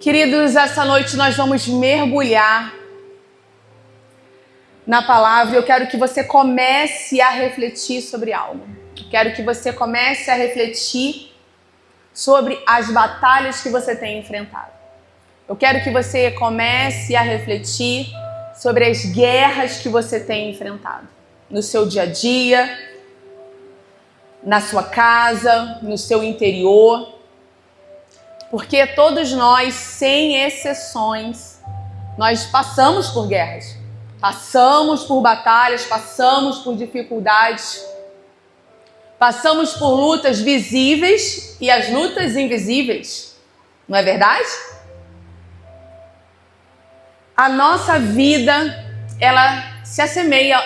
Queridos, essa noite nós vamos mergulhar na palavra. Eu quero que você comece a refletir sobre algo. Eu quero que você comece a refletir sobre as batalhas que você tem enfrentado. Eu quero que você comece a refletir sobre as guerras que você tem enfrentado no seu dia a dia, na sua casa, no seu interior. Porque todos nós, sem exceções, nós passamos por guerras, passamos por batalhas, passamos por dificuldades, passamos por lutas visíveis e as lutas invisíveis, não é verdade? A nossa vida, ela se assemelha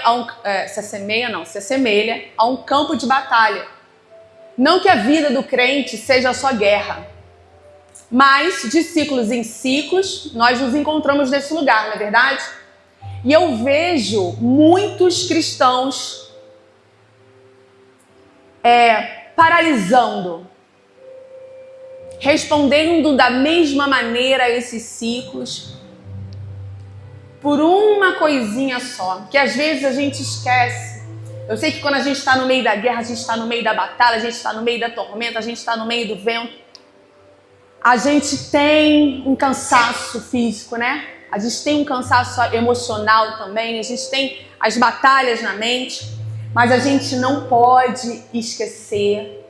a um campo de batalha. Não que a vida do crente seja só guerra, mas de ciclos em ciclos nós nos encontramos nesse lugar, não é verdade? E eu vejo muitos cristãos paralisando, respondendo da mesma maneira a esses ciclos, por uma coisinha só, que às vezes a gente esquece. Eu sei que quando a gente está no meio da guerra, a gente está no meio da batalha, a gente está no meio da tormenta, a gente está no meio do vento. A gente tem um cansaço físico, né? A gente tem um cansaço emocional também, a gente tem as batalhas na mente, mas a gente não pode esquecer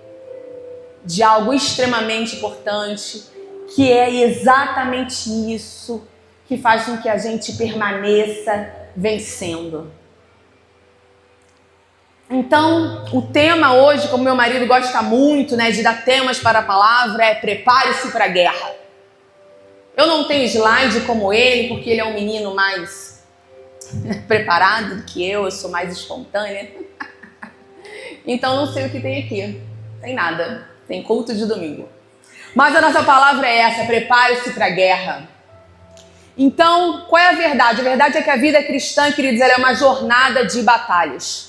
de algo extremamente importante, que é exatamente isso que faz com que a gente permaneça vencendo. Então, o tema hoje, como meu marido gosta muito, né, de dar temas para a palavra, é prepare-se para a guerra. Eu não tenho slide como ele, porque ele é um menino mais preparado do que eu sou mais espontânea. Então, não sei o que tem aqui. Tem nada. Tem culto de domingo. Mas a nossa palavra é essa, prepare-se para a guerra. Então, qual é a verdade? A verdade é que a vida cristã, queridos, ela é uma jornada de batalhas.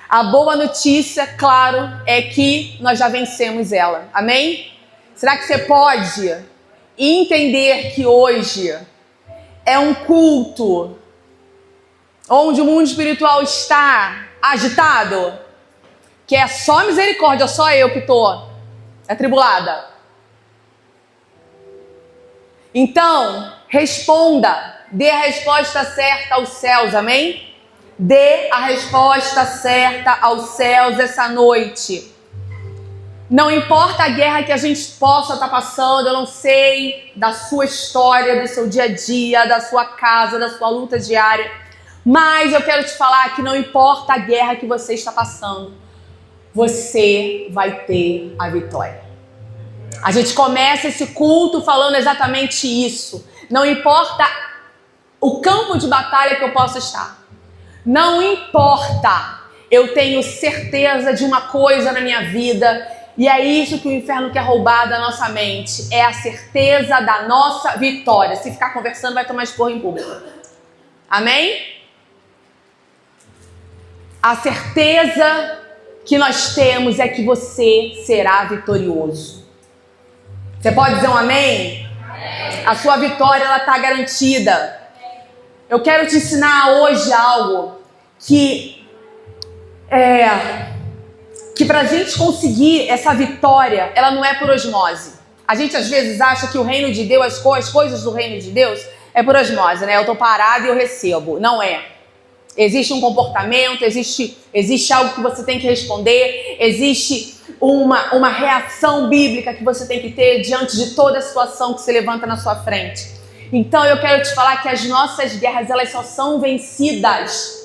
A boa notícia, claro, é que nós já vencemos ela. Amém? Será que você pode entender que hoje é um culto onde o mundo espiritual está agitado? Que é só misericórdia, só eu que estou atribulada. Então, responda, dê a resposta certa aos céus, amém? Dê a resposta certa aos céus essa noite. Não importa a guerra que a gente possa estar passando, eu não sei da sua história, do seu dia a dia, da sua casa, da sua luta diária, mas eu quero te falar que não importa a guerra que você está passando, você vai ter a vitória. A gente começa esse culto falando exatamente isso. Não importa o campo de batalha que eu possa estar. Não importa, eu tenho certeza de uma coisa na minha vida, e é isso que o inferno quer roubar da nossa mente, é a certeza da nossa vitória. Se ficar conversando, vai tomar esporro em público. Amém? A certeza que nós temos é que você será vitorioso. Você pode dizer um amém? Amém. A sua vitória, ela está garantida. Eu quero te ensinar hoje algo que pra gente conseguir essa vitória, ela não é por osmose. A gente às vezes acha que o reino de Deus, as coisas do reino de Deus é por osmose, né? Eu tô parado e eu recebo. Não é. Existe um comportamento, existe algo que você tem que responder, existe uma reação bíblica que você tem que ter diante de toda a situação que se levanta na sua frente. Então eu quero te falar que as nossas guerras, elas só são vencidas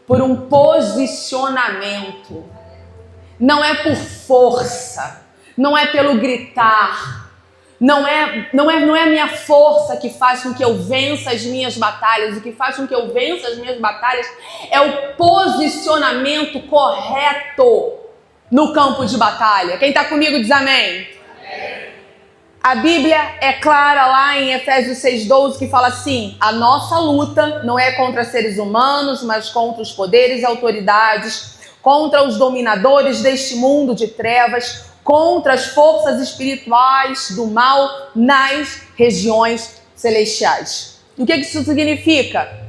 por um posicionamento. Não é por força, não é pelo gritar, não é a minha força que faz com que eu vença as minhas batalhas. O que faz com que eu vença as minhas batalhas é o posicionamento correto no campo de batalha. Quem está comigo diz amém. A Bíblia é clara lá em Efésios 6,12 que fala assim: a nossa luta não é contra seres humanos, mas contra os poderes e autoridades, contra os dominadores deste mundo de trevas, contra as forças espirituais do mal nas regiões celestiais. E o que isso significa?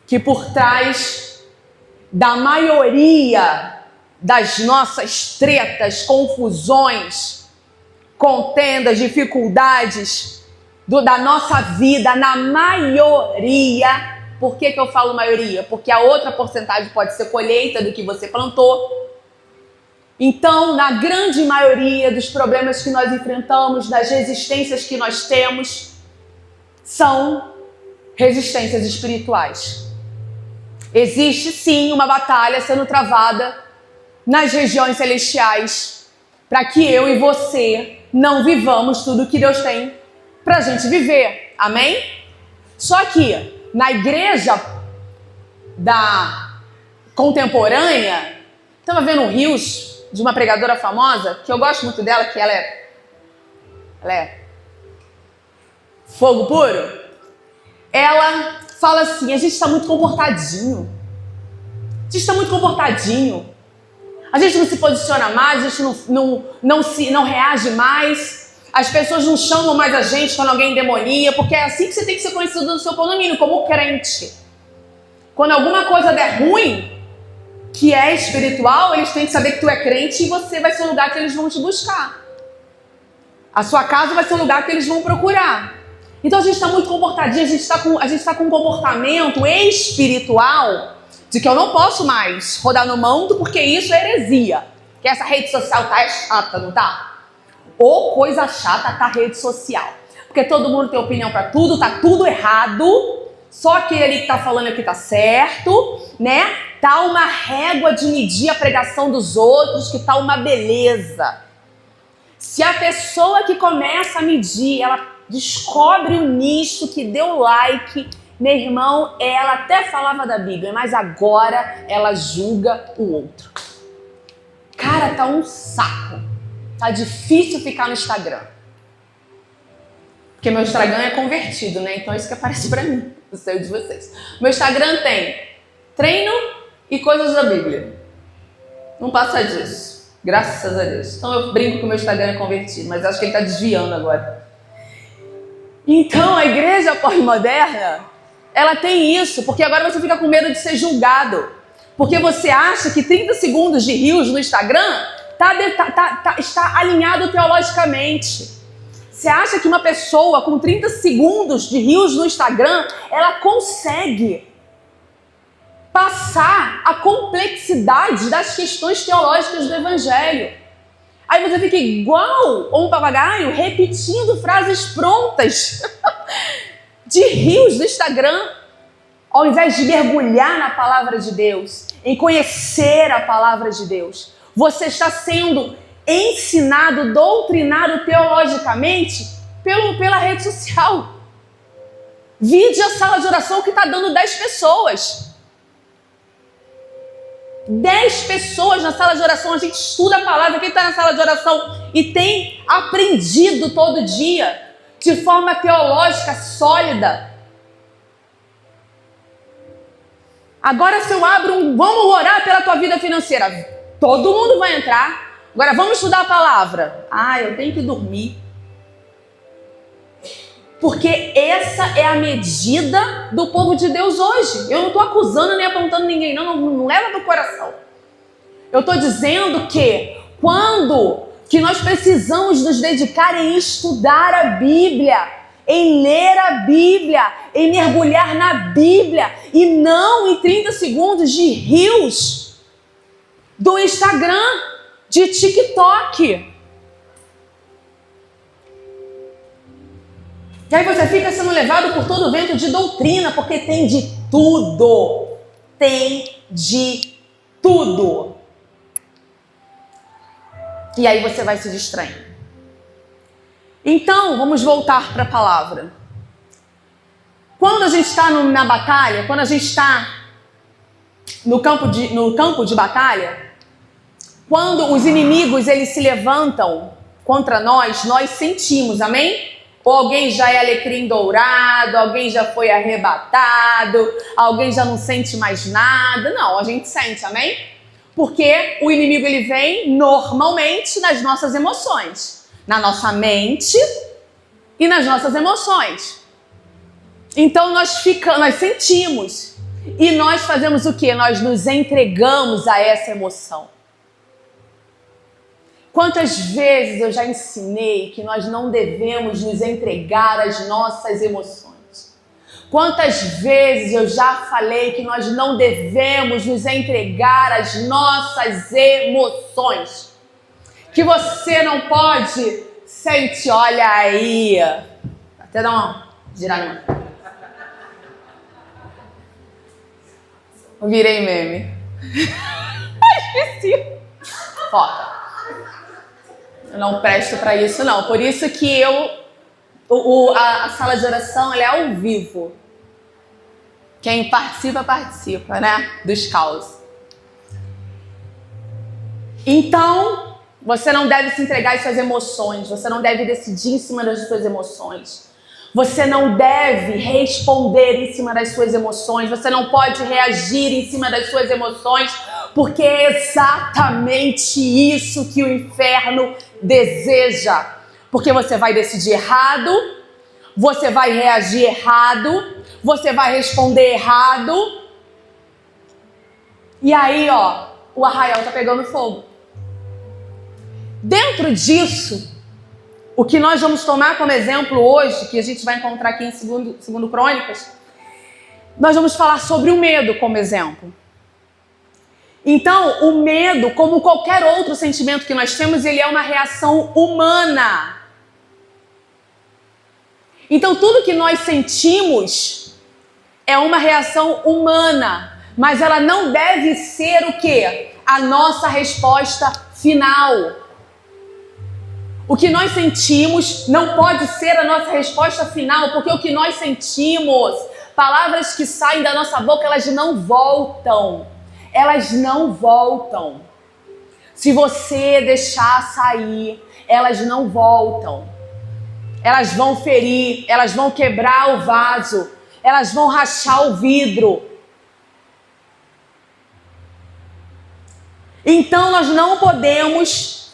Que por trás da maioria das nossas tretas, confusões, contendas, dificuldades da nossa vida, na maioria. Por que eu falo maioria? Porque a outra porcentagem pode ser colheita do que você plantou. Então, na grande maioria dos problemas que nós enfrentamos, das resistências que nós temos, são resistências espirituais. Existe sim uma batalha sendo travada nas regiões celestiais para que eu e você não vivamos tudo que Deus tem para a gente viver. Amém? Só que na igreja da contemporânea, estava vendo um rios de uma pregadora famosa, que eu gosto muito dela, que ela é fogo puro. Ela fala assim: a gente está muito comportadinho. A gente está muito comportadinho. A gente não se posiciona mais, a gente não reage mais. As pessoas não chamam mais a gente quando alguém demonia, porque é assim que você tem que ser conhecido no seu condomínio, como crente. Quando alguma coisa der ruim, que é espiritual, eles têm que saber que tu é crente e você vai ser o lugar que eles vão te buscar. A sua casa vai ser o lugar que eles vão procurar. Então a gente está muito comportadinho, a gente está com um comportamento espiritual de que eu não posso mais rodar no mundo porque isso é heresia. Que essa rede social tá chata, não tá? Ou coisa chata tá a rede social. Porque todo mundo tem opinião para tudo, tá tudo errado. Só aquele ali que tá falando aqui tá certo, né? Tá uma régua de medir a pregação dos outros, que tá uma beleza. Se a pessoa que começa a medir, ela descobre o nicho que deu like, meu irmão, ela até falava da Bíblia, mas agora ela julga o outro. Cara, tá um saco. Tá difícil ficar no Instagram. Porque meu Instagram é convertido, né? Então é isso que aparece pra mim. Não sei o de vocês. Meu Instagram tem treino e coisas da Bíblia. Não passa disso. Graças a Deus. Então eu brinco que o meu Instagram é convertido, mas acho que ele tá desviando agora. Então a igreja pós-moderna, ela tem isso, porque agora você fica com medo de ser julgado. Porque você acha que 30 segundos de rios no Instagram está alinhado teologicamente. Você acha que uma pessoa com 30 segundos de rios no Instagram, ela consegue passar a complexidade das questões teológicas do Evangelho? Aí você fica igual um papagaio repetindo frases prontas de rios do Instagram, ao invés de mergulhar na palavra de Deus, em conhecer a palavra de Deus. Você está sendo ensinado, doutrinado teologicamente pela rede social. Vide a sala de oração que está dando 10 pessoas. 10 pessoas na sala de oração, a gente estuda a palavra. Quem está na sala de oração e tem aprendido todo dia, de forma teológica sólida. Agora se eu abro vamos orar pela tua vida financeira, todo mundo vai entrar. Agora vamos estudar a palavra. Eu tenho que dormir. Porque essa é a medida do povo de Deus hoje. Eu não estou acusando nem apontando ninguém, não leva do coração. Eu estou dizendo que quando que nós precisamos nos dedicar em estudar a Bíblia, em ler a Bíblia, em mergulhar na Bíblia, e não em 30 segundos de reels do Instagram, de TikTok. E aí você fica sendo levado por todo o vento de doutrina, porque tem de tudo. Tem de tudo. E aí você vai se distraindo. Então, vamos voltar para a palavra. Quando a gente está na batalha, quando a gente está no campo de batalha, quando os inimigos eles se levantam contra nós sentimos, amém? Ou alguém já é alecrim dourado, alguém já foi arrebatado, alguém já não sente mais nada. Não, a gente sente, amém? Porque o inimigo ele vem normalmente nas nossas emoções, na nossa mente e nas nossas emoções. Então nós sentimos e nós fazemos o quê? Nós nos entregamos a essa emoção. Quantas vezes eu já ensinei que nós não devemos nos entregar às nossas emoções? Quantas vezes eu já falei que nós não devemos nos entregar às nossas emoções? Que você não pode sentir, olha aí, até dar uma girada. Eu virei meme. Esqueci. Foca. Eu não presto pra isso não. Por isso que a sala de oração ela é ao vivo. Quem participa, participa, né? Dos caos. Então, você não deve se entregar às suas emoções. Você não deve decidir em cima das suas emoções. Você não deve responder em cima das suas emoções. Você não pode reagir em cima das suas emoções, porque é exatamente isso que o inferno deseja. Porque você vai decidir errado, você vai reagir errado, você vai responder errado. E aí, ó, o arraial tá pegando fogo. Dentro disso, o que nós vamos tomar como exemplo hoje, que a gente vai encontrar aqui em segundo Crônicas, nós vamos falar sobre o medo como exemplo. Então, o medo, como qualquer outro sentimento que nós temos, ele é uma reação humana. Então, tudo que nós sentimos é uma reação humana, mas ela não deve ser o quê? A nossa resposta final. O que nós sentimos não pode ser a nossa resposta final, porque o que nós sentimos, palavras que saem da nossa boca, elas não voltam. Elas não voltam. Se você deixar sair, elas não voltam. Elas vão ferir, elas vão quebrar o vaso, elas vão rachar o vidro. Então nós não podemos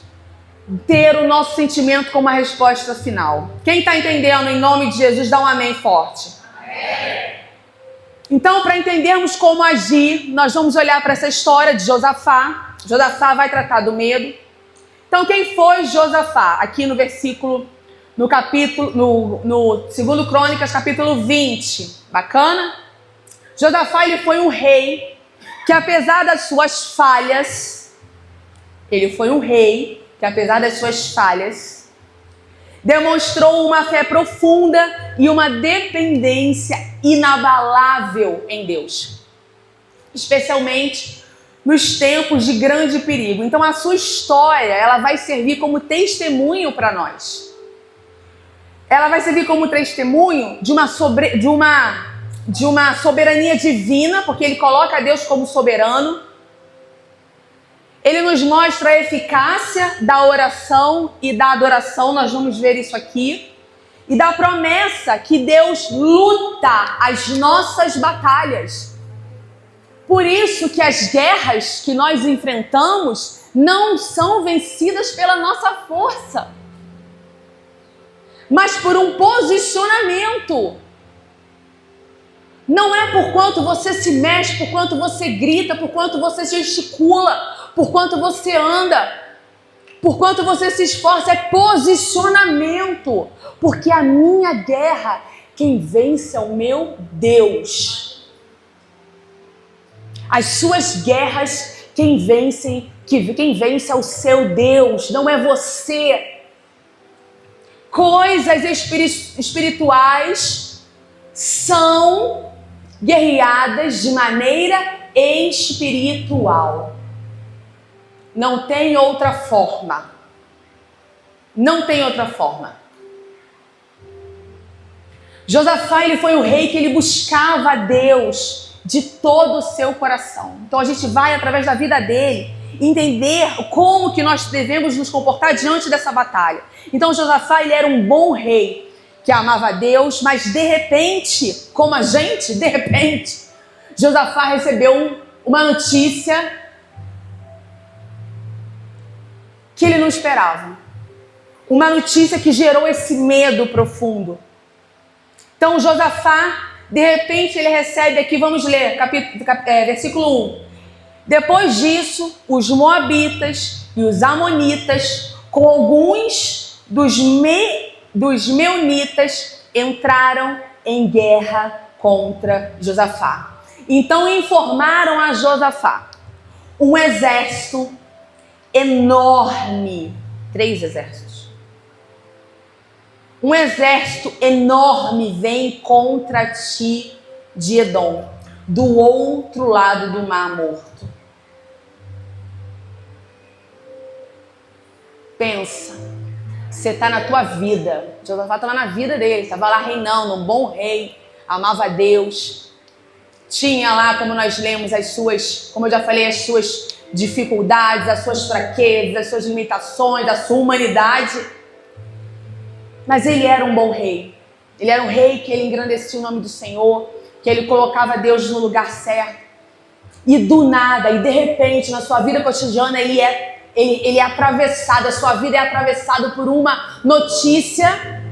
ter o nosso sentimento como a resposta final. Quem está entendendo, em nome de Jesus, dá um amém forte. Amém. Então, para entendermos como agir, nós vamos olhar para essa história de Josafá. Josafá vai tratar do medo. Então, quem foi Josafá? Aqui no versículo, no capítulo, no 2 Crônicas, capítulo 20. Bacana? Josafá, ele foi um rei que, apesar das suas falhas, demonstrou uma fé profunda e uma dependência inabalável em Deus, especialmente nos tempos de grande perigo. Então a sua história, ela vai servir como testemunho para nós. Ela vai servir como testemunho de uma soberania divina, porque ele coloca Deus como soberano. Ele nos mostra a eficácia da oração e da adoração, nós vamos ver isso aqui. E da promessa que Deus luta as nossas batalhas. Por isso que as guerras que nós enfrentamos não são vencidas pela nossa força, mas por um posicionamento. Não é por quanto você se mexe, por quanto você grita, por quanto você gesticula, por quanto você anda, por quanto você se esforça, é posicionamento. Porque a minha guerra, quem vence é o meu Deus. As suas guerras, quem vence é o seu Deus, não é você. Coisas espirituais são guerreadas de maneira espiritual. Não tem outra forma. Não tem outra forma. Josafá, ele foi o rei que ele buscava a Deus de todo o seu coração. Então a gente vai, através da vida dele, entender como que nós devemos nos comportar diante dessa batalha. Então Josafá, ele era um bom rei, que amava a Deus, mas de repente, como a gente, Josafá recebeu uma notícia que ele não esperava. Uma notícia que gerou esse medo profundo. Então Josafá, de repente, ele recebe aqui, vamos ler, versículo 1. Depois disso, os moabitas e os amonitas, com alguns dos meunitas, entraram em guerra contra Josafá. Então informaram a Josafá: um exército enorme, 3 exércitos. Um exército enorme vem contra ti de Edom, do outro lado do Mar Morto. Pensa, você está na tua vida. Josafá estava na vida dele, estava lá reinando, um bom rei, amava a Deus. Tinha lá, como nós lemos, as suas, como eu já falei, as suas dificuldades, as suas fraquezas, as suas limitações, a sua humanidade. Mas ele era um bom rei. Ele era um rei que ele engrandecia o nome do Senhor, que ele colocava Deus no lugar certo. E do nada, e de repente, na sua vida cotidiana, ele é atravessado, a sua vida é atravessada por uma notícia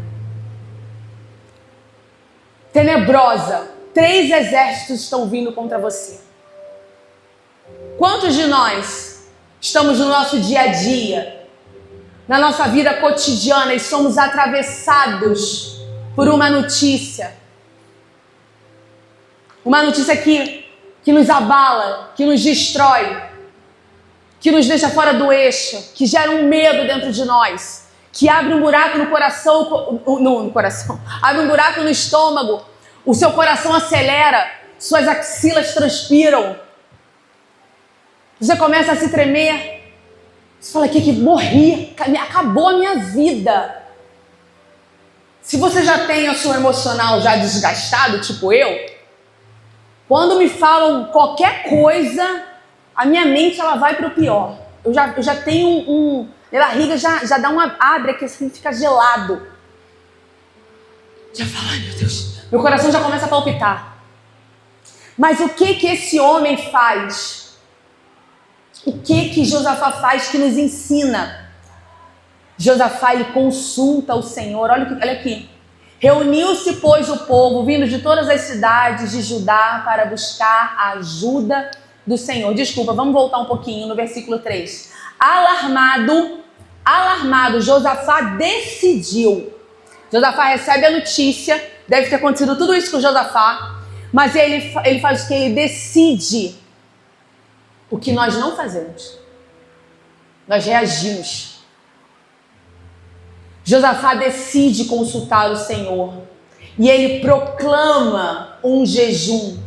tenebrosa. 3 exércitos estão vindo contra você. Quantos de nós estamos no nosso dia a dia, na nossa vida cotidiana, e somos atravessados por uma notícia? Uma notícia que nos abala, que nos destrói, que nos deixa fora do eixo, que gera um medo dentro de nós, que abre um buraco no coração, abre um buraco no estômago, o seu coração acelera, suas axilas transpiram, você começa a se tremer, você fala que morri, acabou a minha vida. Se você já tem o seu emocional já desgastado, tipo eu, quando me falam qualquer coisa, a minha mente ela vai para o pior. Eu já tenho minha barriga já dá uma abre aqui assim, fica gelado. Já fala, ai meu Deus, meu coração já começa a palpitar. Mas o que esse homem faz? O que Josafá faz que nos ensina? Josafá, ele consulta o Senhor. Olha aqui. Reuniu-se, pois, o povo, vindo de todas as cidades de Judá, para buscar a ajuda do Senhor. Desculpa, vamos voltar um pouquinho no versículo 3. Alarmado, Josafá decidiu. Josafá recebe a notícia, deve ter acontecido tudo isso com Josafá, mas ele faz o que? Ele decide. O que nós não fazemos. Nós reagimos. Josafá decide consultar o Senhor. E ele proclama um jejum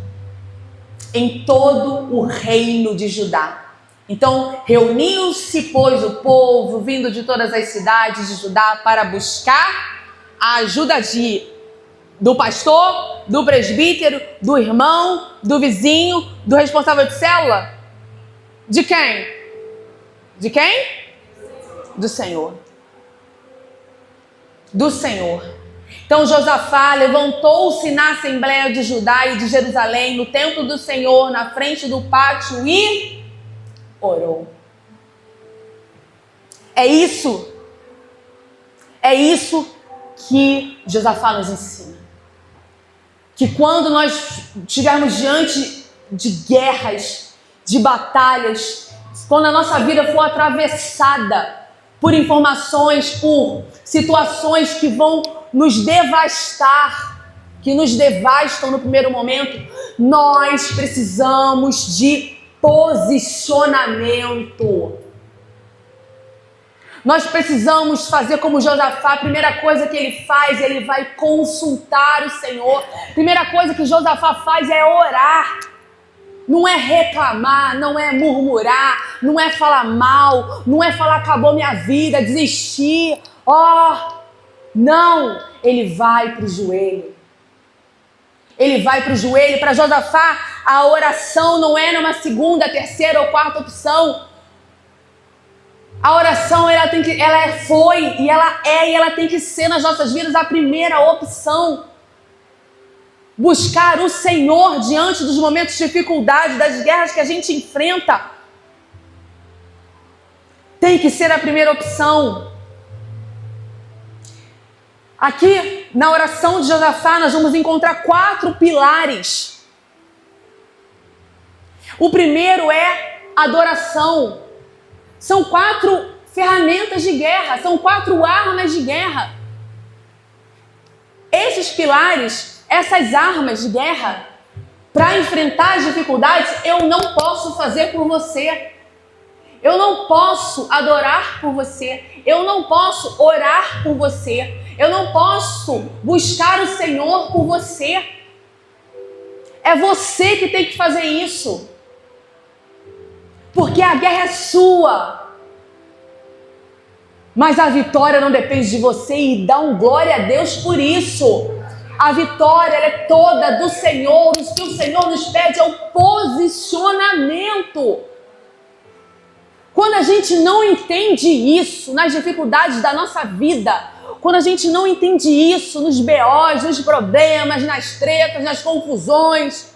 em todo o reino de Judá. Então, reuniu-se, pois, o povo, vindo de todas as cidades de Judá, para buscar a ajuda do pastor, do presbítero, do irmão, do vizinho, do responsável de célula. De quem? De quem? Do Senhor. Do Senhor. Então Josafá levantou-se na Assembleia de Judá e de Jerusalém, no templo do Senhor, na frente do pátio, e orou. É isso que Josafá nos ensina. Que quando nós estivermos diante de guerras, de batalhas, quando a nossa vida for atravessada por informações, por situações que vão nos devastar, que nos devastam no primeiro momento, nós precisamos de posicionamento. Nós precisamos fazer como Josafá. A primeira coisa que ele faz, ele vai consultar o Senhor. A primeira coisa que Josafá faz é orar. Não é reclamar, não é murmurar, não é falar mal, não é falar acabou minha vida, desistir. Não, ele vai para o joelho. Ele vai para o joelho. Para Josafá, a oração não é numa segunda, terceira ou quarta opção. A oração ela foi e ela tem que ser nas nossas vidas a primeira opção. Buscar o Senhor diante dos momentos de dificuldade, das guerras que a gente enfrenta. tem que ser a primeira opção. Aqui, na oração de Josafá, nós vamos encontrar 4 pilares. O primeiro é adoração. São 4 ferramentas de guerra, são 4 armas de guerra. Esses pilares, essas armas de guerra, para enfrentar as dificuldades, eu não posso fazer por você. Eu não posso adorar por você. Eu não posso orar por você. Eu não posso buscar o Senhor por você. É você que tem que fazer isso. Porque a guerra é sua. Mas a vitória não depende de você, e dá um glória a Deus por isso. A vitória ela é toda do Senhor. O que o Senhor nos pede é o posicionamento. Quando a gente não entende isso nas dificuldades da nossa vida, quando a gente não entende isso nos BOs, nos problemas, nas tretas, nas confusões,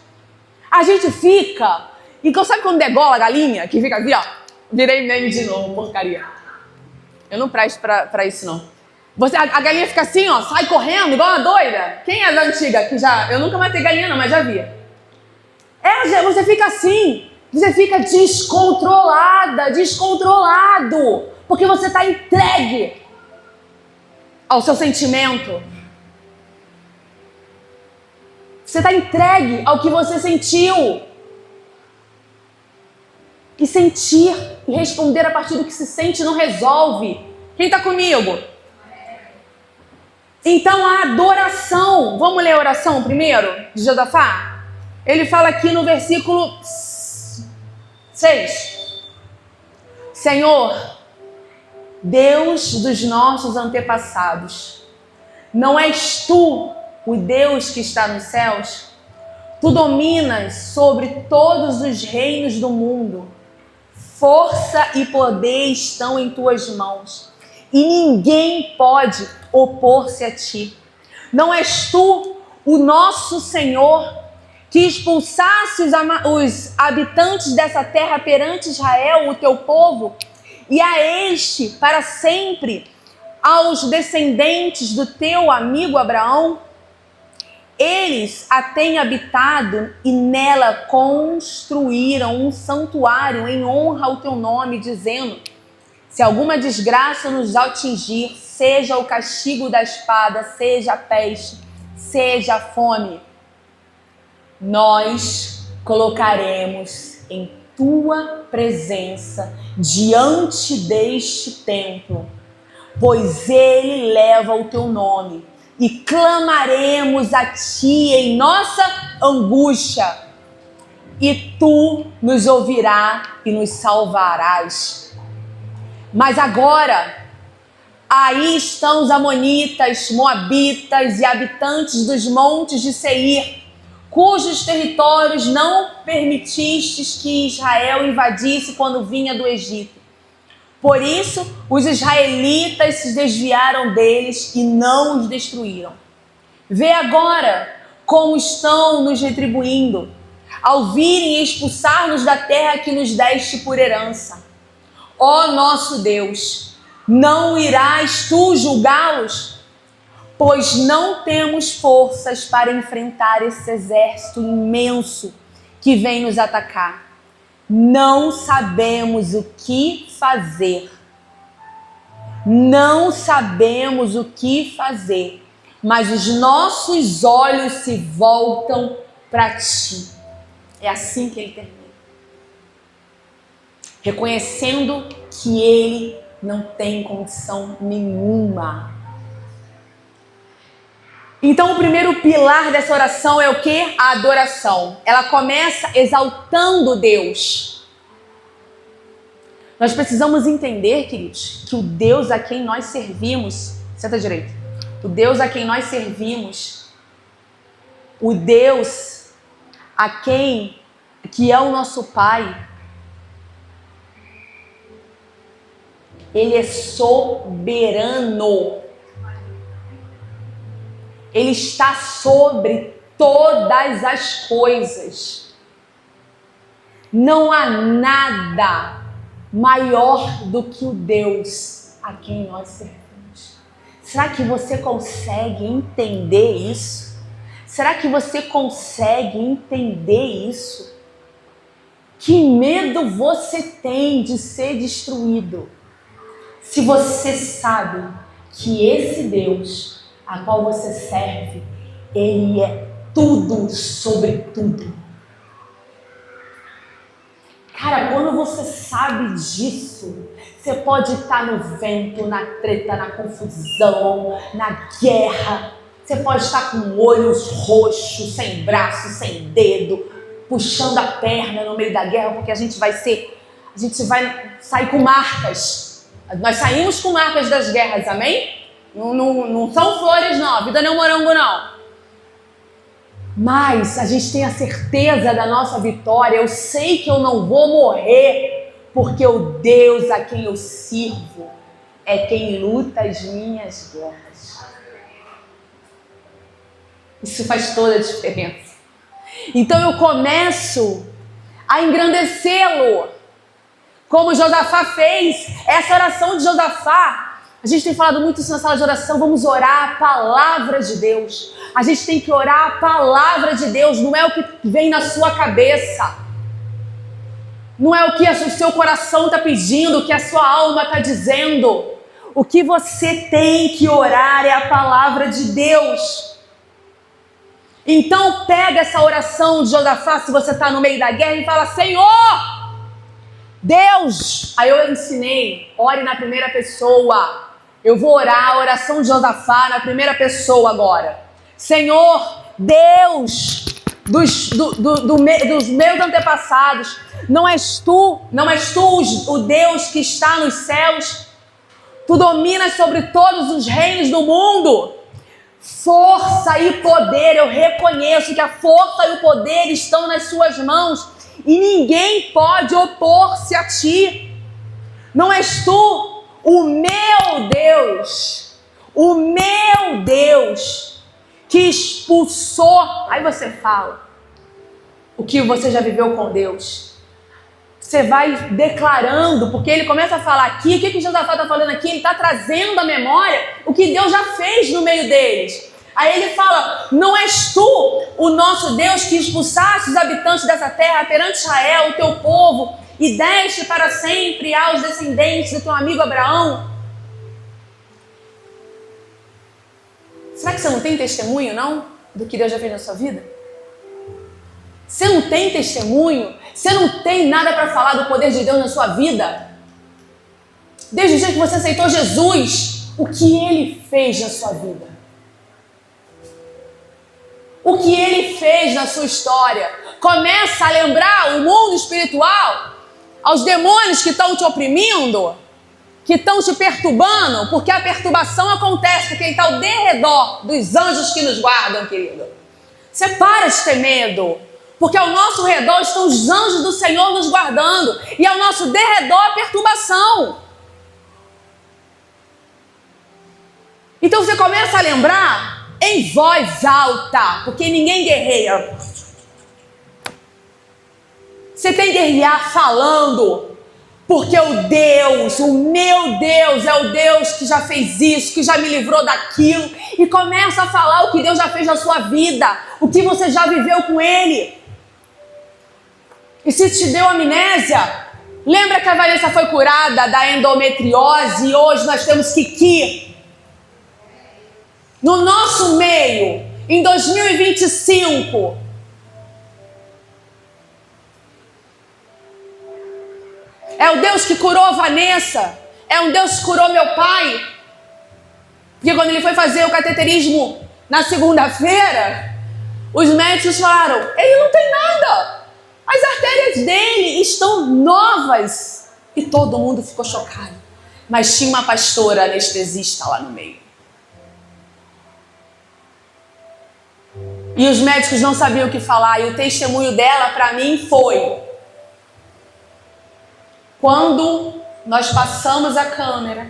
a gente fica... E sabe quando degola a galinha? Que fica aqui, ó. Virei meme de novo, porcaria. Eu não presto pra isso, não. A galinha fica assim, ó, sai correndo, igual uma doida. Quem é da antiga? Eu nunca matei galinha, não, mas já vi. Você fica assim. Você fica descontrolado. Porque você está entregue ao seu sentimento. Você está entregue ao que você sentiu. E sentir e responder a partir do que se sente não resolve. Quem está comigo? Então a adoração. Vamos ler a oração primeiro de Josafá? Ele fala aqui no versículo 6. Senhor, Deus dos nossos antepassados, não és tu o Deus que está nos céus? Tu dominas sobre todos os reinos do mundo. Força e poder estão em tuas mãos, e ninguém pode opor-se a ti. Não és tu o nosso Senhor, que expulsasse os habitantes dessa terra perante Israel, o teu povo, e a este para sempre, aos descendentes do teu amigo Abraão? Eles a têm habitado e nela construíram um santuário em honra ao teu nome, dizendo: se alguma desgraça nos atingir, seja o castigo da espada, seja a peste, seja a fome, nós colocaremos em tua presença diante deste templo, pois ele leva o teu nome, e clamaremos a ti em nossa angústia, e tu nos ouvirás e nos salvarás. Mas agora, aí estão os amonitas, moabitas e habitantes dos montes de Seir, cujos territórios não permitistes que Israel invadisse quando vinha do Egito. Por isso, os israelitas se desviaram deles e não os destruíram. Vê agora como estão nos retribuindo, ao virem expulsar-nos da terra que nos deste por herança. Ó nosso Deus, não irás tu julgá-los? Pois não temos forças para enfrentar esse exército imenso que vem nos atacar. Não sabemos o que fazer. Não sabemos o que fazer, mas os nossos olhos se voltam para ti. É assim que ele termina. Reconhecendo que ele não tem condição nenhuma. Então o primeiro pilar dessa oração é o quê? A adoração. Ela começa exaltando Deus. Nós precisamos entender, queridos, que o Deus a quem nós servimos, senta direito, o Deus a quem nós servimos, o Deus que é o nosso Pai, ele é soberano. Ele está sobre todas as coisas. Não há nada maior do que o Deus a quem nós servimos. Será que você consegue entender isso? Será que você consegue entender isso? Que medo você tem de ser destruído se você sabe que esse Deus a qual você serve, Ele é tudo sobre tudo. Cara, quando você sabe disso, você pode estar no vento, na treta, na confusão, na guerra. Você pode estar com olhos roxos, sem braço, sem dedo, puxando a perna no meio da guerra, porque a gente vai sair com marcas. Nós saímos com marcas das guerras, amém? Não são flores, não. A vida não é um morango, não. Mas a gente tem a certeza da nossa vitória. Eu sei que eu não vou morrer, porque o Deus a quem eu sirvo é quem luta as minhas guerras. Isso faz toda a diferença. Então eu começo a engrandecê-lo, como Josafá fez. Essa oração de Josafá, a gente tem falado muito isso na sala de oração. Vamos orar a palavra de Deus. A gente tem que orar a palavra de Deus. Não é o que vem na sua cabeça. Não é o que o seu coração está pedindo, o que a sua alma está dizendo. O que você tem que orar é a palavra de Deus. Então pega essa oração de Josafá, se você está no meio da guerra, e fala: Senhor, Deus. Aí eu ensinei, ore na primeira pessoa. Eu vou orar a oração de Josafá na primeira pessoa agora. Senhor, Deus dos meus antepassados, não és tu o Deus que está nos céus? Tu dominas sobre todos os reinos do mundo. Força e poder, eu reconheço que a força e o poder estão nas suas mãos e ninguém pode opor-se a ti. Não és tu o meu Deus que expulsou. Aí você fala o que você já viveu com Deus. Você vai declarando, porque ele começa a falar aqui. O que Josafá está falando aqui? Ele está trazendo à memória o que Deus já fez no meio deles. Aí ele fala: não és tu o nosso Deus que expulsaste os habitantes dessa terra perante Israel, o teu povo, e deste para sempre aos descendentes do teu amigo Abraão? Será que você não tem testemunho, não? Do que Deus já fez na sua vida? Você não tem testemunho? Você não tem nada para falar do poder de Deus na sua vida? Desde o dia que você aceitou Jesus, o que Ele fez na sua vida? O que Ele fez na sua história? Começa a lembrar o mundo espiritual, aos demônios que estão te oprimindo, que estão te perturbando, porque a perturbação acontece porque Ele está ao derredor dos anjos que nos guardam, querido. Você para de ter medo, porque ao nosso redor estão os anjos do Senhor nos guardando, e ao nosso derredor a perturbação. Então você começa a lembrar em voz alta, porque ninguém guerreia. Você tem que guerrear falando, porque o meu Deus, é o Deus que já fez isso, que já me livrou daquilo. E começa a falar o que Deus já fez na sua vida, o que você já viveu com Ele. E se te deu amnésia, lembra que a Vanessa foi curada da endometriose e hoje nós temos Kiki no nosso meio, em 2025. É o Deus que curou a Vanessa, é um Deus que curou meu pai. Porque quando ele foi fazer o cateterismo na segunda-feira, os médicos falaram: ele não tem nada, as artérias dele estão novas. E todo mundo ficou chocado. Mas tinha uma pastora anestesista lá no meio. E os médicos não sabiam o que falar. E o testemunho dela para mim foi: quando nós passamos a câmera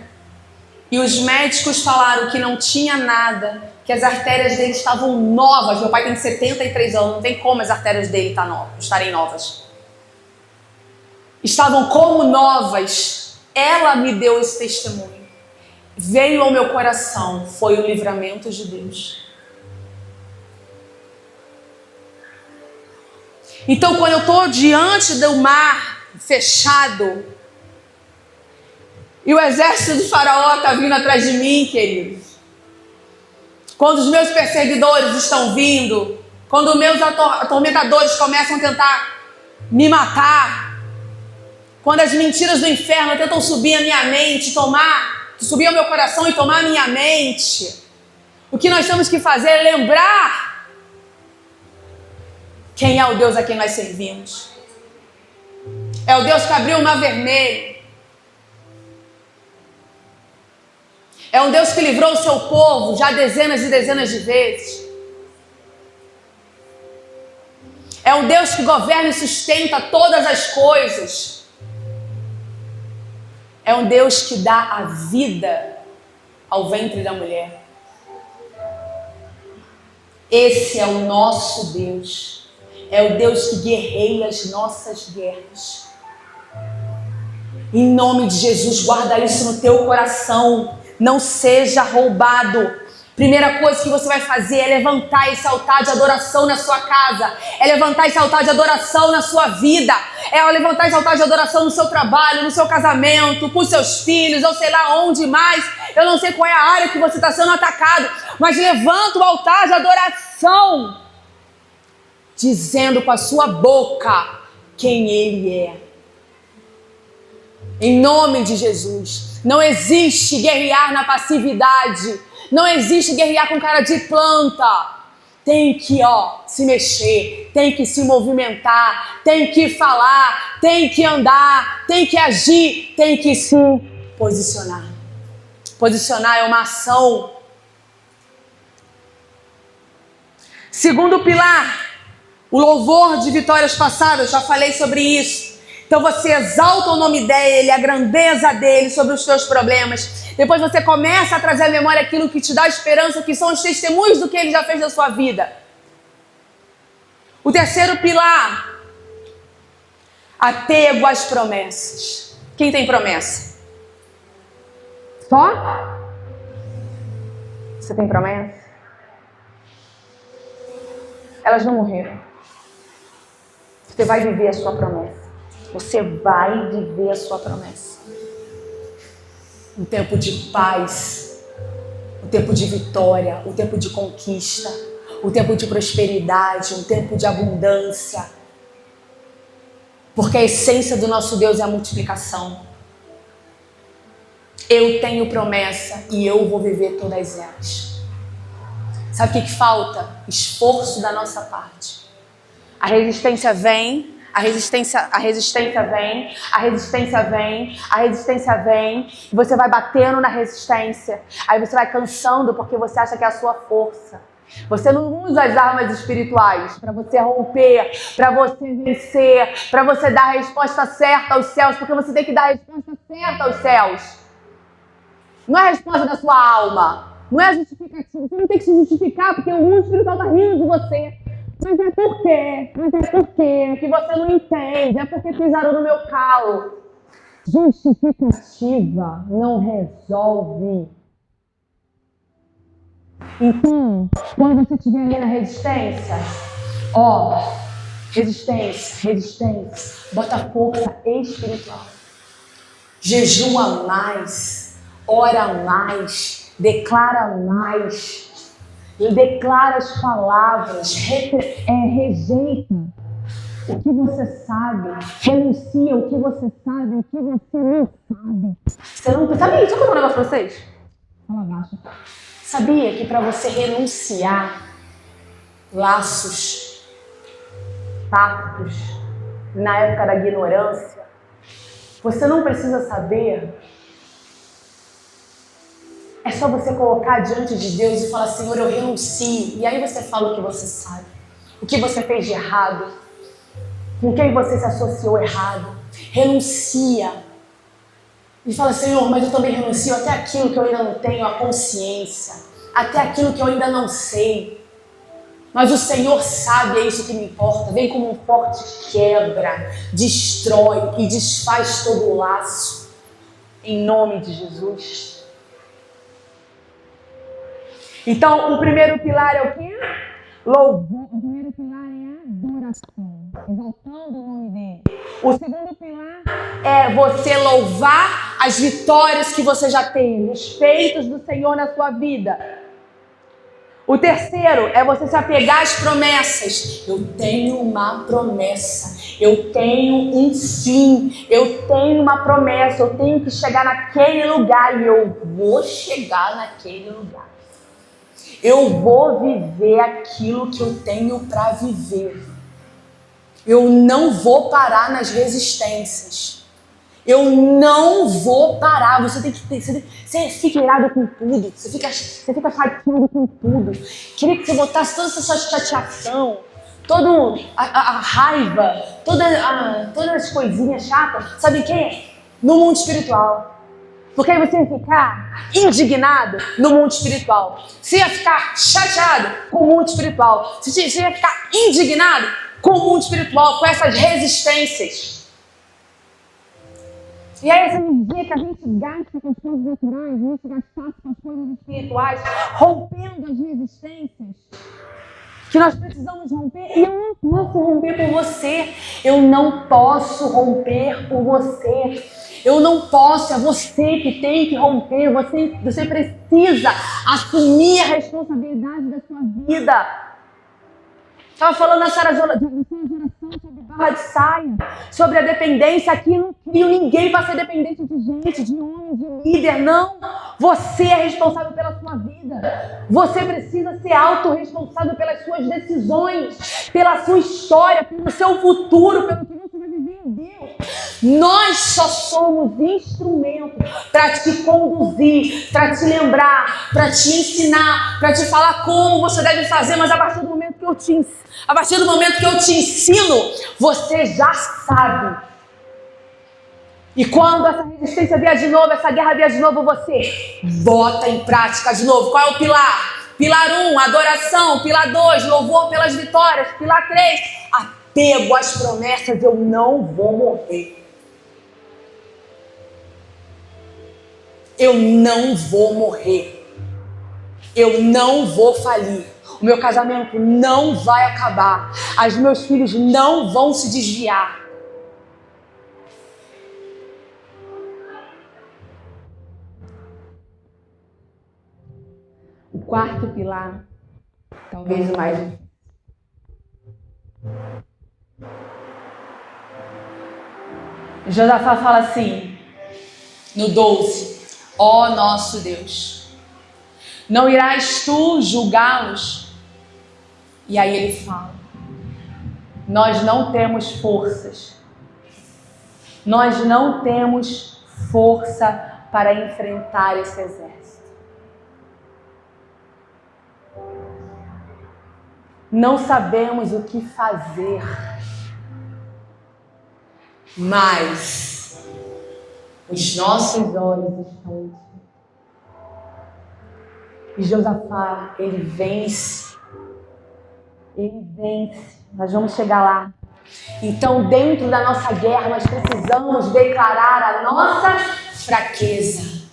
e os médicos falaram que não tinha nada, que as artérias dele estavam novas. Meu pai tem 73 anos, não tem como as artérias dele estarem novas. estavam como novas. Ela me deu esse testemunho. Veio ao meu coração, foi o livramento de Deus. Então, quando eu estou diante do mar fechado e o exército de Faraó está vindo atrás de mim, queridos, quando os meus perseguidores estão vindo, quando os meus atormentadores começam a tentar me matar, quando as mentiras do inferno tentam subir a minha mente, subir ao meu coração e tomar a minha mente, o que nós temos que fazer é lembrar quem é o Deus a quem nós servimos. É o Deus que abriu o mar vermelho. É um Deus que livrou o seu povo já dezenas e dezenas de vezes. É um Deus que governa e sustenta todas as coisas. É um Deus que dá a vida ao ventre da mulher. Esse é o nosso Deus. É o Deus que guerreia as nossas guerras. Em nome de Jesus, guarda isso no teu coração. Não seja roubado. Primeira coisa que você vai fazer é levantar esse altar de adoração na sua casa. É levantar esse altar de adoração na sua vida. É levantar esse altar de adoração no seu trabalho, no seu casamento, com os seus filhos, ou sei lá onde mais. Eu não sei qual é a área que você está sendo atacado, mas levanta o altar de adoração, dizendo com a sua boca quem Ele é. Em nome de Jesus. Não existe guerrear na passividade. Não existe guerrear com cara de planta. Tem que, se mexer, tem que se movimentar, tem que falar, tem que andar, tem que agir, tem que se posicionar. Posicionar é uma ação. Segundo pilar, o louvor de vitórias passadas, já falei sobre isso. Então você exalta o nome dele, a grandeza dele sobre os seus problemas. Depois você começa a trazer à memória aquilo que te dá esperança, que são os testemunhos do que ele já fez na sua vida. O terceiro pilar, apego às promessas. Quem tem promessa? Só? Você tem promessa? Elas não morreram. Você vai viver a sua promessa. Você vai viver a sua promessa. Um tempo de paz, um tempo de vitória, um tempo de conquista, um tempo de prosperidade, um tempo de abundância. Porque a essência do nosso Deus é a multiplicação. Eu tenho promessa e eu vou viver todas elas. Sabe o que falta? Esforço da nossa parte. A resistência vem. A resistência vem, e você vai batendo na resistência, aí você vai cansando porque você acha que é a sua força. Você não usa as armas espirituais para você romper, para você vencer, para você dar a resposta certa aos céus, porque você tem que dar a resposta certa aos céus. Não é a resposta da sua alma, não é a justificativa, você não tem que se justificar porque o mundo espiritual está rindo de você. Mas é por quê? Que você não entende. É porque pisaram no meu calo. Justificativa não resolve. Então, quando você estiver ali na resistência, resistência, bota força espiritual. Jejua mais, ora mais, declara mais. Ele declara as palavras, rejeita o que você sabe, renuncia o que você sabe, o que você não sabe. Você não sabe? Deixa eu contar um negócio pra vocês. Fala baixo. Sabia que para você renunciar laços, pactos, na época da ignorância, você não precisa saber. É só você colocar diante de Deus e falar, Senhor, eu renuncio. E aí você fala o que você sabe, o que você fez de errado, com quem você se associou errado. Renuncia. E fala, Senhor, mas eu também renuncio até aquilo que eu ainda não tenho a consciência, até aquilo que eu ainda não sei. Mas o Senhor sabe, é isso que me importa. Vem como um forte quebra, destrói e desfaz todo o laço. Em nome de Jesus. Então, o primeiro pilar é o quê? Louvor. O primeiro pilar é adoração, exaltando o nome dele. O segundo pilar é você louvar as vitórias que você já tem, os feitos do Senhor na sua vida. O terceiro é você se apegar às promessas. Eu tenho uma promessa, eu tenho um fim, eu tenho uma promessa, eu tenho que chegar naquele lugar e eu vou chegar naquele lugar. Eu vou viver aquilo que eu tenho para viver. Eu não vou parar nas resistências. Eu não vou parar. Você tem que ter, você fica irado com tudo. Você fica chateado com tudo. Queria que você botasse toda essa sua chateação, toda a raiva, todas as coisinhas chatas, sabe o quê? No mundo espiritual. Porque aí você ia ficar indignado no mundo espiritual. Você ia ficar chateado com o mundo espiritual. Você ia ficar indignado com o mundo espiritual, com essas resistências. E aí essa energia que a gente gasta com as coisas naturais, a gente gastasse com as coisas espirituais, rompendo as resistências que nós precisamos romper. E eu não posso romper por você. Eu não posso romper por você. Eu não posso, é você que tem que romper, você precisa assumir a responsabilidade da sua vida. Estava falando nessa geração sobre barra de saia, sobre a dependência. Aqui eu não crio ninguém para ser dependente de gente, de homem, de líder, não. Você é responsável pela sua vida. Você precisa ser autorresponsável pelas suas decisões, pela sua história, pelo seu futuro, pelo que você vai viver em Deus. Nós só somos instrumento para te conduzir, para te lembrar, para te ensinar, para te falar como você deve fazer, mas a partir do momento que eu te ensino, você já sabe. E quando essa resistência vier de novo, essa guerra vier de novo, você bota em prática de novo. Qual é o pilar? Pilar 1, adoração. Pilar 2, louvor pelas vitórias. Pilar 3, apego às promessas. Eu não vou morrer. Eu não vou morrer. Eu não vou falir. O meu casamento não vai acabar. Os meus filhos não vão se desviar. O quarto pilar, talvez o mais difícil. Josafá fala assim, no 12, ó nosso Deus, não irás tu julgá-los? E aí ele fala, nós não temos forças, nós não temos força para enfrentar esse exército. Não sabemos o que fazer, mas os nossos olhos estão em ti. E Josafá, ele vence, nós vamos chegar lá. Então, dentro da nossa guerra, nós precisamos declarar a nossa fraqueza,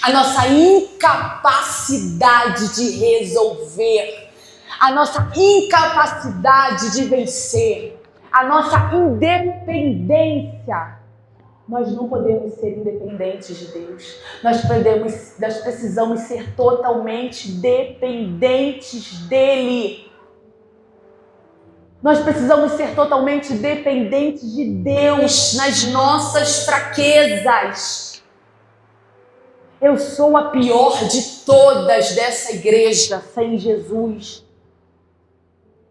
a nossa incapacidade de resolver, a nossa incapacidade de vencer, a nossa independência. Nós não podemos ser independentes de Deus. Nós precisamos ser totalmente dependentes dEle. Nós precisamos ser totalmente dependentes de Deus nas nossas fraquezas. Eu sou a pior de todas dessa igreja sem Jesus.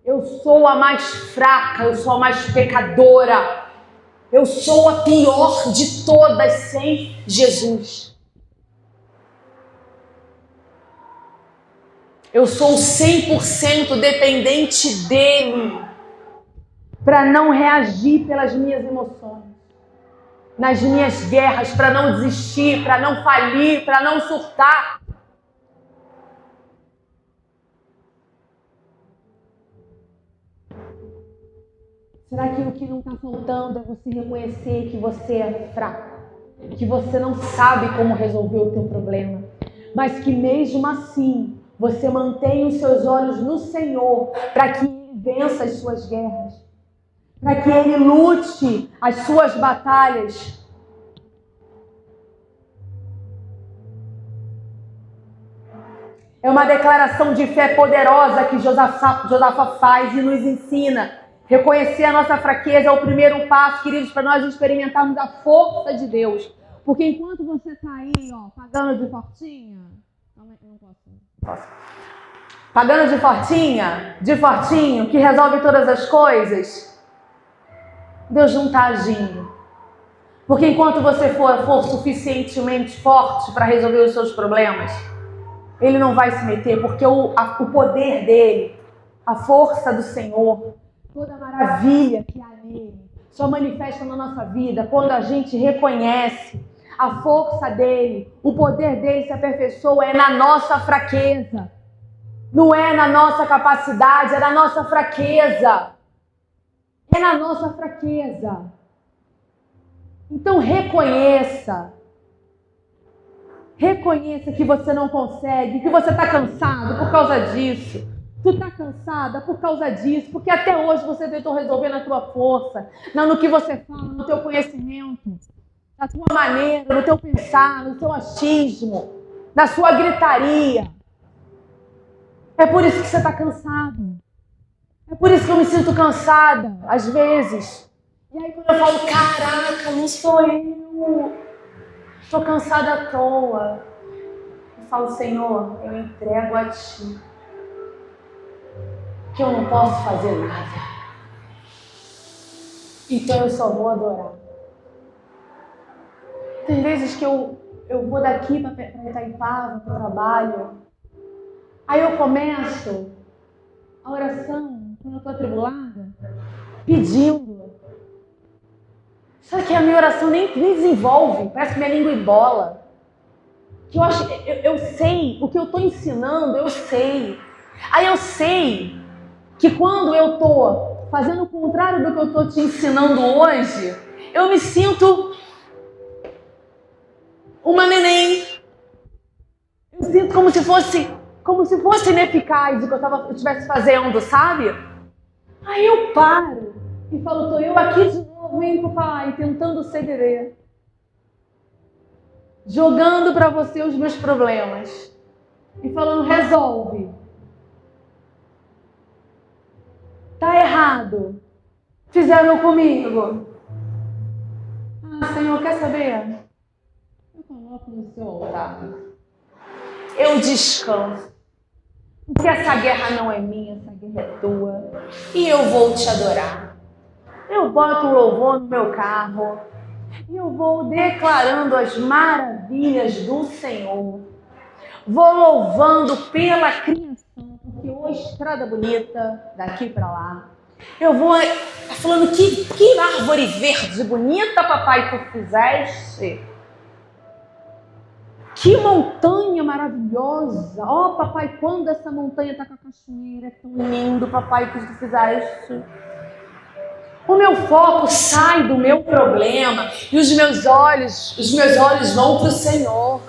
Eu sou a mais fraca, eu sou a mais pecadora. Eu sou a pior de todas sem Jesus. Eu sou 100% dependente dEle para não reagir pelas minhas emoções, nas minhas guerras, para não desistir, para não falir, para não surtar. Será que o que não está faltando é você reconhecer que você é fraco? Que você não sabe como resolver o teu problema? Mas que mesmo assim, você mantém os seus olhos no Senhor para que Ele vença as suas guerras. Para que Ele lute as suas batalhas. É uma declaração de fé poderosa que Josafá faz e nos ensina. Reconhecer a nossa fraqueza é o primeiro passo, queridos, para nós experimentarmos a força de Deus. Porque enquanto você está aí, ó, pagando de fortinha... Não posso. Pagando de fortinho, que resolve todas as coisas, Deus não está agindo. Porque enquanto você for suficientemente forte para resolver os seus problemas, Ele não vai se meter, porque o poder dele, a força do Senhor, toda a maravilha que há nele, só manifesta na nossa vida quando a gente reconhece a força dele, o poder dele se aperfeiçoa é na nossa fraqueza. Não é na nossa capacidade, é na nossa fraqueza. É na nossa fraqueza. Então reconheça. Reconheça que você não consegue, que você está cansado por causa disso. Tu está cansada por causa disso, porque até hoje você tentou resolver na tua força, não no que você fala, no teu conhecimento, na tua maneira, no teu pensar, no teu achismo, na sua gritaria. É por isso que você está cansado. É por isso que eu me sinto cansada, às vezes. E aí quando eu falo, caraca, não sou eu. Estou cansada à toa. Eu falo, Senhor, eu entrego a Ti. Que eu não posso fazer nada. Então eu só vou adorar. Tem vezes que eu vou daqui para Itaipava, para o trabalho. Aí eu começo a oração, quando eu estou atribulada, pedindo. Só que a minha oração nem desenvolve, parece que minha língua embola. Que eu sei, o que eu estou ensinando, eu sei. Aí eu sei que quando eu estou fazendo o contrário do que eu estou te ensinando hoje, eu me sinto uma neném. Eu sinto como se fosse ineficaz o que eu estivesse fazendo, sabe? Aí eu paro e falo, estou eu aqui de novo, hein, papai, tentando ceder. Jogando para você os meus problemas. E falando, resolve. Tá errado. Fizeram comigo. Ah, Senhor, quer saber? Eu coloco no seu altar. Eu descanso. Porque essa guerra não é minha, essa guerra é tua. E eu vou te adorar. Eu boto o louvor no meu carro. E eu vou declarando as maravilhas do Senhor. Vou louvando pela criação, porque hoje estrada bonita, daqui para lá. Eu vou falando que árvore verde bonita, papai, tu fizeste. Que montanha maravilhosa. Ó, papai, quando essa montanha tá com a cachoeira, é tão lindo, papai, que tu fizeste. O meu foco sai do meu problema e os meus olhos vão para o Senhor.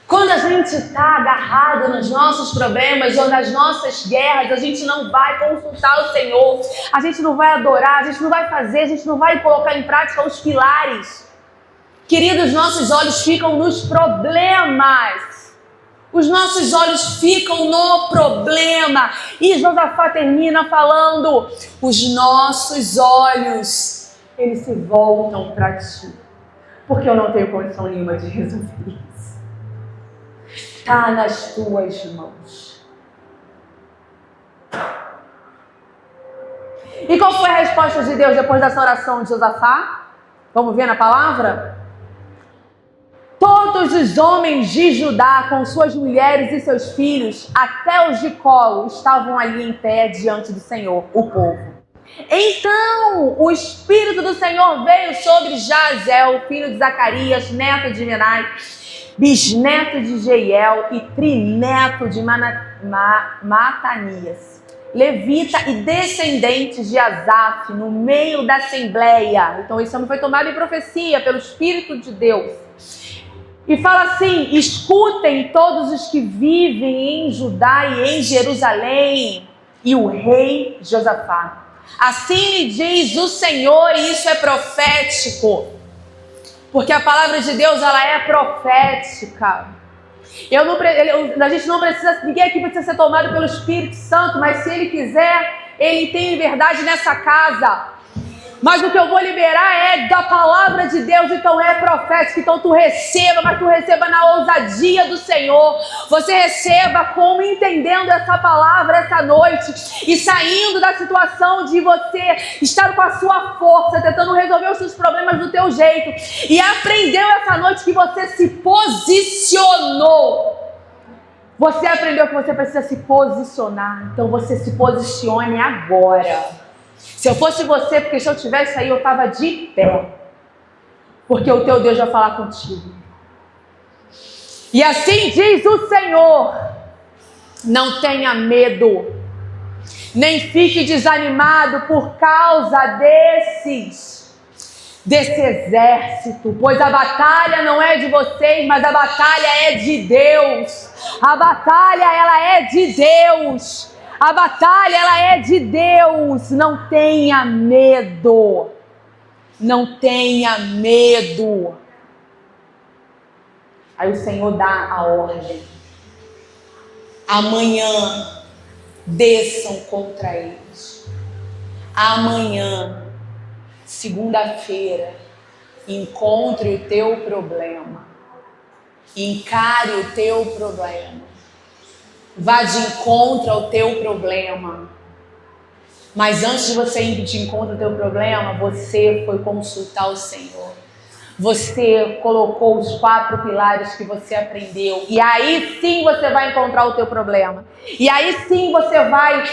Quando a gente está agarrado nos nossos problemas ou nas nossas guerras, a gente não vai consultar o Senhor, a gente não vai adorar, a gente não vai fazer, a gente não vai colocar em prática os pilares. Queridos, nossos olhos ficam nos problemas. Os nossos olhos ficam no problema. E Josafá termina falando, os nossos olhos, eles se voltam para ti. Porque eu não tenho condição nenhuma de resolver isso. Está nas tuas mãos. E qual foi a resposta de Deus depois dessa oração de Josafá? Vamos ver na palavra? Todos os homens de Judá, com suas mulheres e seus filhos, até os de colo, estavam ali em pé diante do Senhor, o povo. Então o Espírito do Senhor veio sobre Jaziel, filho de Zacarias, neto de Menai, bisneto de Jeiel e trineto de Matanias. levita e descendentes de Asaf, no meio da assembleia. Então isso foi tomado em profecia pelo Espírito de Deus. E fala assim: escutem todos os que vivem em Judá e em Jerusalém, e o rei Josafá. Assim lhe diz o Senhor, e isso é profético, porque a palavra de Deus, ela é profética. A gente não precisa, ninguém aqui precisa ser tomado pelo Espírito Santo, mas se Ele quiser, Ele tem liberdade nessa casa. Mas o que eu vou liberar é da palavra de Deus, então é profético. Então tu receba, mas tu receba na ousadia do Senhor. Você receba como entendendo essa palavra essa noite e saindo da situação de você estar com a sua força, tentando resolver os seus problemas do teu jeito. E aprendeu essa noite que você se posicionou. Você aprendeu que você precisa se posicionar. Então você se posicione agora. Se eu fosse você, porque se eu tivesse aí, eu estava de pé. Porque o teu Deus vai falar contigo. E assim diz o Senhor: não tenha medo, nem fique desanimado por causa desse exército, pois a batalha não é de vocês, mas a batalha é de Deus. A batalha, ela é de Deus. A batalha, ela é de Deus. Não tenha medo. Não tenha medo. Aí o Senhor dá a ordem: amanhã desçam contra eles. Amanhã, segunda-feira, encontre o teu problema. Encare o teu problema. Vá de encontro ao teu problema. Mas antes de você ir de encontro ao teu problema, você foi consultar o Senhor. Você colocou os 4 pilares que você aprendeu. E aí sim você vai encontrar o teu problema. E aí sim você vai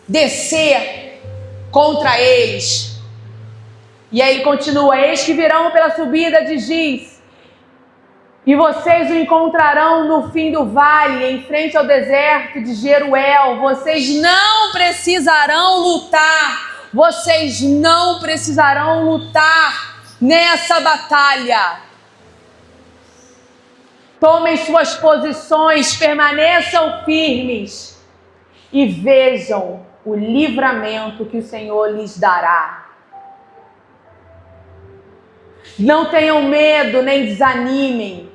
descer contra eles. E aí ele continua: eis que virão pela subida de Giz, e vocês o encontrarão no fim do vale, em frente ao deserto de Jeruel. Vocês não precisarão lutar. Vocês não precisarão lutar nessa batalha. Tomem suas posições, permaneçam firmes e vejam o livramento que o Senhor lhes dará. Não tenham medo nem desanimem.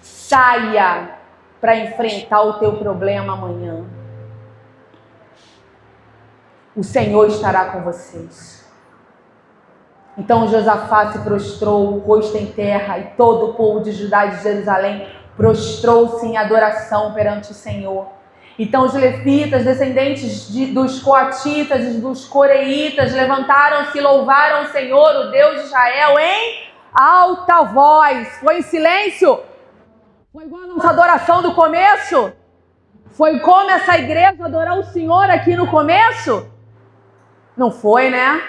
Saia para enfrentar o teu problema amanhã. O Senhor estará com vocês. Então Josafá se prostrou, o rosto em terra, e todo o povo de Judá e de Jerusalém prostrou-se em adoração perante o Senhor. Então os levitas, descendentes dos coatitas e dos coreitas, levantaram-se e louvaram o Senhor, o Deus de Israel, em alta voz. Foi em silêncio? Foi igual a nossa adoração do começo? Foi como essa igreja adorar o Senhor aqui no começo? Não foi, né?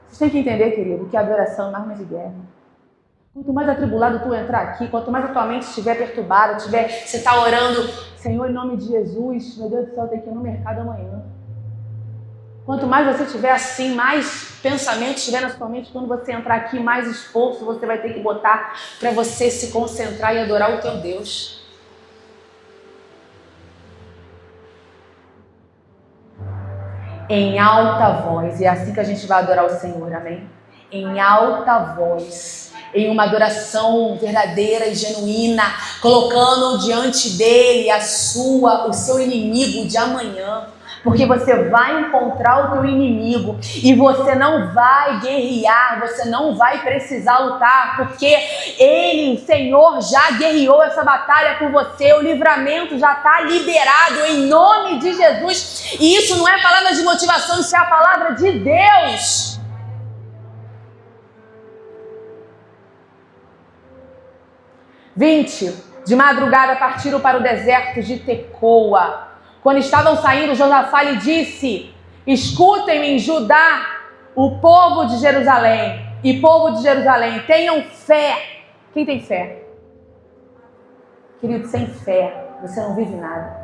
Você tem que entender, querido, que a adoração é uma arma de guerra. Quanto mais atribulado tu entrar aqui, quanto mais a tua mente estiver perturbada, você está orando: Senhor, em nome de Jesus, meu Deus do céu, eu tenho que ir no mercado amanhã. Quanto mais você estiver assim, mais pensamento estiver na sua mente, quando você entrar aqui, mais esforço você vai ter que botar para você se concentrar e adorar o teu Deus. Em alta voz, e é assim que a gente vai adorar o Senhor, amém? Em alta voz, em uma adoração verdadeira e genuína, colocando diante dele o seu inimigo de amanhã. Porque você vai encontrar o teu inimigo e você não vai guerrear, você não vai precisar lutar, porque ele, o Senhor, já guerreou essa batalha por você. O livramento já está liberado em nome de Jesus. E isso não é palavra de motivação, isso é a palavra de Deus. De madrugada partiram para o deserto de Tecoa. Quando estavam saindo, Josafá lhe disse: escutem-me, Judá, o povo de Jerusalém, e povo de Jerusalém, tenham fé. Quem tem fé? Querido, sem fé, você não vive nada.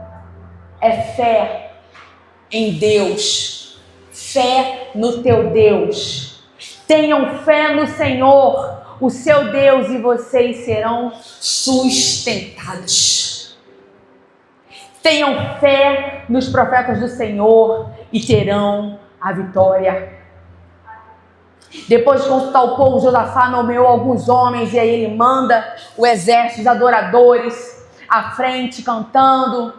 é fé em Deus. Fé no teu Deus. Tenham fé no Senhor, o seu Deus, e vocês serão sustentados. Tenham fé nos profetas do Senhor e terão a vitória. Depois de consultar o povo, Josafá nomeou alguns homens, e aí ele manda o exército de adoradores à frente, cantando,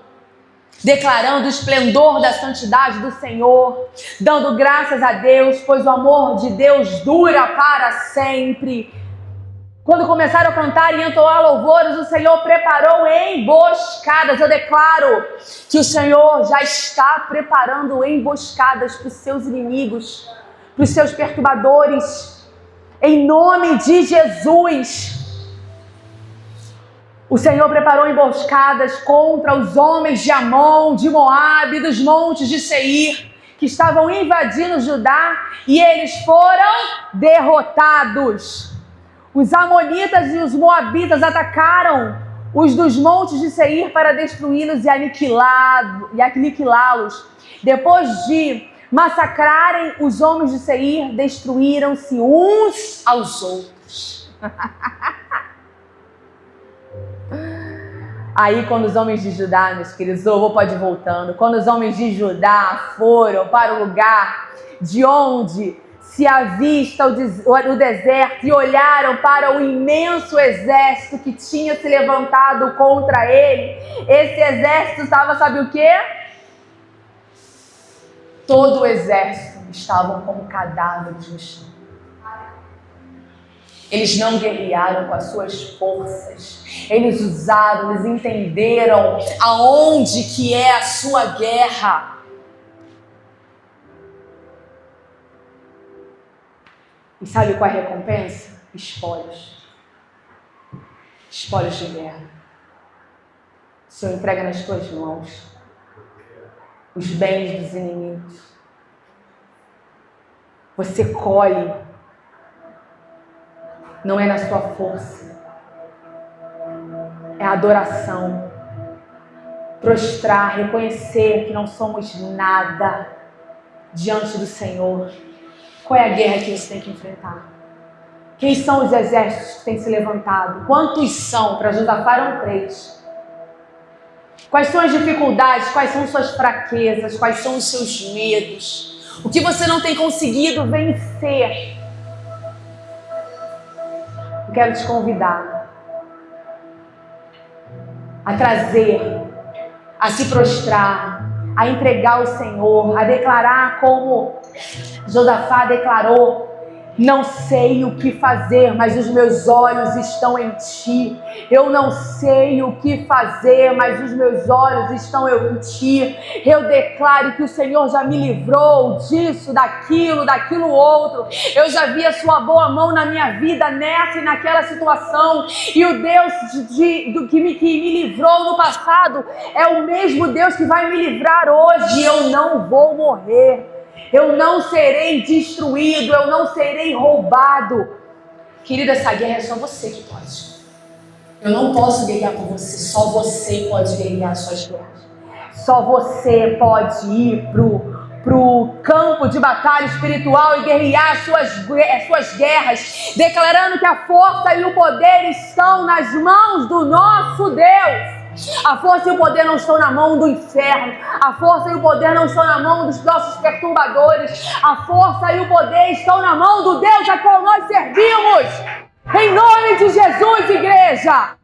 declarando o esplendor da santidade do Senhor, dando graças a Deus, pois o amor de Deus dura para sempre. Quando começaram a cantar e entoar louvores, o Senhor preparou emboscadas. Eu declaro que o Senhor já está preparando emboscadas para os seus inimigos, para os seus perturbadores, em nome de Jesus. O Senhor preparou emboscadas contra os homens de Amon, de Moabe, dos montes de Seir, que estavam invadindo Judá, e eles foram derrotados. Os amonitas e os moabitas atacaram os dos montes de Seir para destruí-los e aniquilá-los. Depois de massacrarem os homens de Seir, destruíram-se uns aos outros. Aí, quando os homens de Judá, meus queridos, pode ir voltando, quando os homens de Judá foram para o lugar de onde se avista o deserto e olharam para o imenso exército que tinha se levantado contra ele, esse exército estava, sabe o quê? Todo o exército estavam como cadáveres no chão. Eles não guerrearam com as suas forças. Eles usaram, eles entenderam aonde que é a sua guerra. E sabe qual é a recompensa? Espólios. Espólios de guerra. O Senhor entrega nas tuas mãos os bens dos inimigos. Você colhe. Não é na sua força. É a adoração. Prostrar, reconhecer que não somos nada diante do Senhor. Qual é a guerra que você tem que enfrentar? Quem são os exércitos que têm se levantado? Quantos são? Para Josafá eram 3. Quais são as dificuldades? Quais são suas fraquezas? Quais são os seus medos? O que você não tem conseguido vencer? Eu quero te convidar a trazer, a se prostrar, a entregar ao Senhor, a declarar como Josafá declarou: não sei o que fazer, mas os meus olhos estão em ti. Eu não sei o que fazer, mas os meus olhos estão em ti. Eu declaro que o Senhor já me livrou disso, daquilo outro. Eu já vi a sua boa mão na minha vida, nessa e naquela situação. E o Deus que me livrou no passado é o mesmo Deus que vai me livrar hoje. Eu não vou morrer. Eu não serei destruído, eu não serei roubado. Querida, essa guerra é só você que pode. Eu não posso guerrear por você, só você pode guerrear as suas guerras. Só você pode ir pro campo de batalha espiritual e guerrear as suas guerras, declarando que a força e o poder estão nas mãos do nosso Deus. A força e o poder não estão na mão do inferno. A força e o poder não estão na mão dos nossos perturbadores. A força e o poder estão na mão do Deus a qual nós servimos. Em nome de Jesus, igreja!